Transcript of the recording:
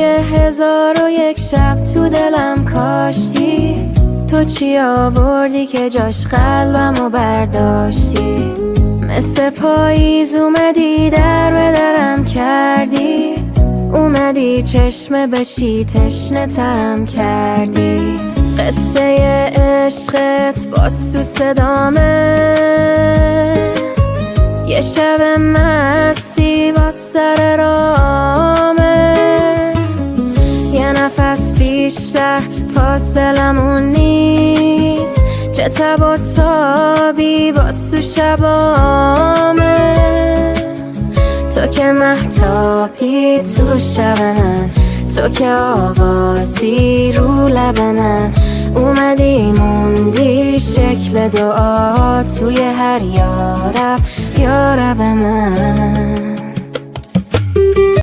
1001 شب تو دلم کاشتی، تو چی آوردی که جاش قلبمو برداشتی؟ مثل پاییز اومدی در به درم کردی، اومدی چشمه بشی تشنه ترم کردی. قصه عشقت باز تو صدامه، یه شب مستی با سر رامه، یه نفس بیشتر فاصلمون نیست، چه تب و تابی باز تو شبامه. تو که مهتابی تو شب من، تو که آوازی رو لب من، اومدی موندی شکل دعا توی هر یارب یارب من.